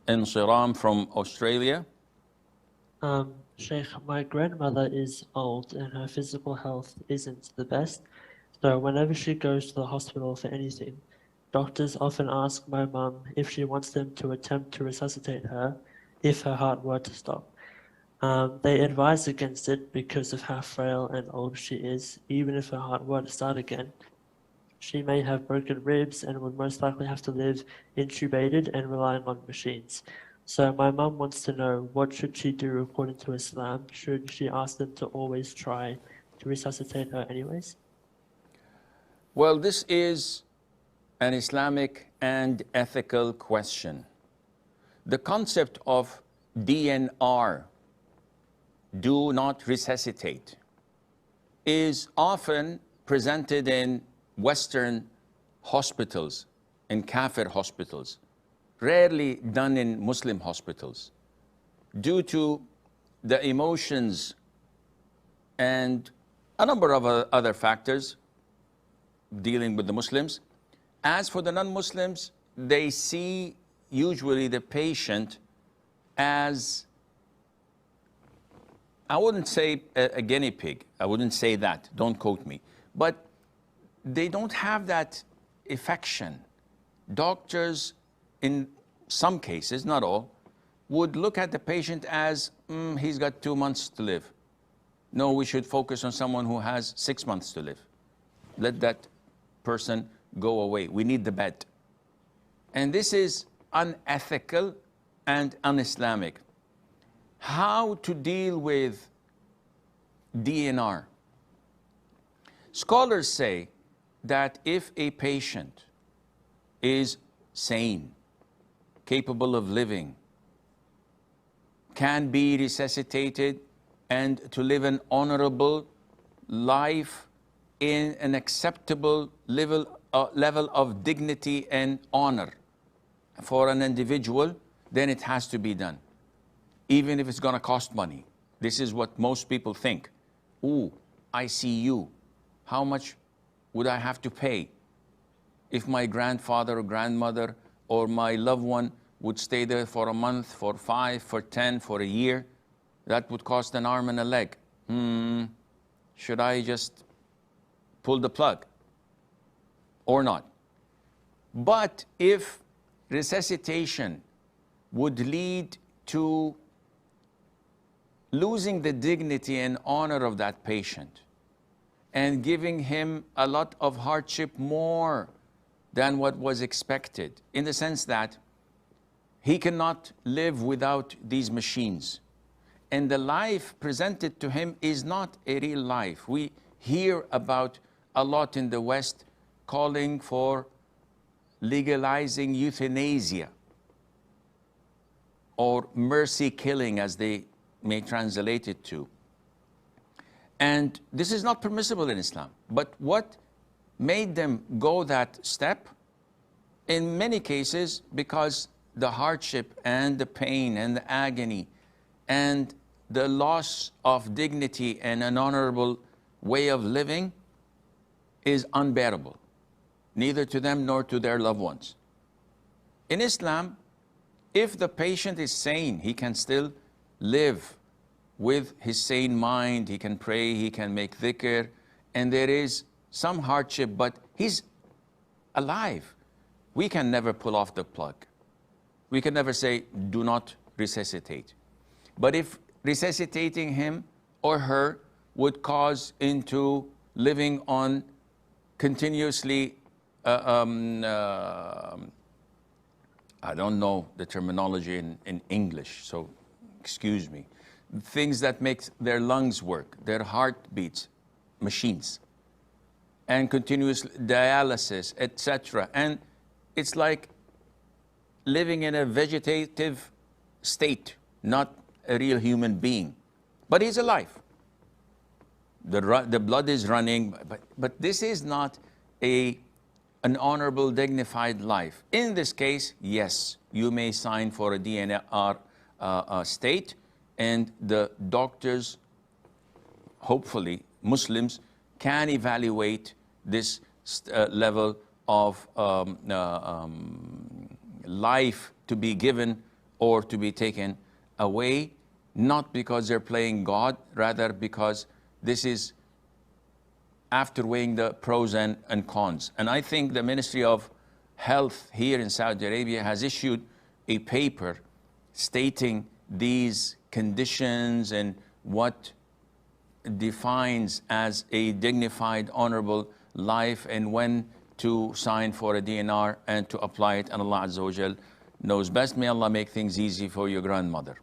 Insiram from Australia. Sheikh, my grandmother is old and her physical health isn't the best. So whenever she goes to the hospital for anything, doctors often ask my mum if she wants them to attempt to resuscitate her if her heart were to stop. They advise against it because of how frail and old she is. Even if her heart were to start again, she may have broken ribs and would most likely have to live intubated and relying on machines. So my mum wants to know, what should she do according to Islam? Should she ask them to always try to resuscitate her anyways? Well, this is an Islamic and ethical question. The concept of DNR, do not resuscitate, is often presented in Western hospitals, in Kafir hospitals, rarely done in Muslim hospitals, due to the emotions and a number of other factors dealing with the Muslims. As for the non-Muslims, they see usually the patient as, I wouldn't say a guinea pig, I wouldn't say that, don't quote me, but they don't have that affection. Doctors, in some cases, not all, would look at the patient as, he's got 2 months to live. No, we should focus on someone who has 6 months to live. Let that person go away. We need the bed. And this is unethical and un-Islamic. How to deal with DNR? Scholars say that if a patient is sane, capable of living, can be resuscitated and to live an honorable life in an acceptable level of dignity and honor for an individual, then it has to be done, even if it's going to cost money. This is what most people think. Ooh, ICU, how much would I have to pay if my grandfather or grandmother or my loved one would stay there for a month, for 5, for 10, for a year? That would cost an arm and a leg. Should I just pull the plug or not? But if resuscitation would lead to losing the dignity and honor of that patient and giving him a lot of hardship more than what was expected, in the sense that he cannot live without these machines, and the life presented to him is not a real life. We hear about a lot in the West calling for legalizing euthanasia, or mercy killing, as they may translate it to. And this is not permissible in Islam. But what made them go that step? In many cases, because the hardship and the pain and the agony and the loss of dignity and an honorable way of living is unbearable, neither to them nor to their loved ones. In Islam, if the patient is sane, he can still live with his sane mind, he can pray, he can make dhikr, and there is some hardship, but he's alive. We can never pull off the plug. We can never say, do not resuscitate. But if resuscitating him or her would cause into living on continuously, I don't know the terminology in English, so excuse me, things that make their lungs work, their heart beats, machines, and continuous dialysis, etc. And it's like living in a vegetative state, not a real human being. But he's alive. The blood is running, but this is not an honorable, dignified life. In this case, yes, you may sign for a DNR state, and the doctors, hopefully Muslims, can evaluate this level of life to be given or to be taken away, not because they're playing God, rather because this is after weighing the pros and cons. And I think the Ministry of Health here in Saudi Arabia has issued a paper stating these conditions and what defines as a dignified, honorable life, and when to sign for a DNR and to apply it. And Allah Azza wa Jal knows best. May Allah make things easy for your grandmother.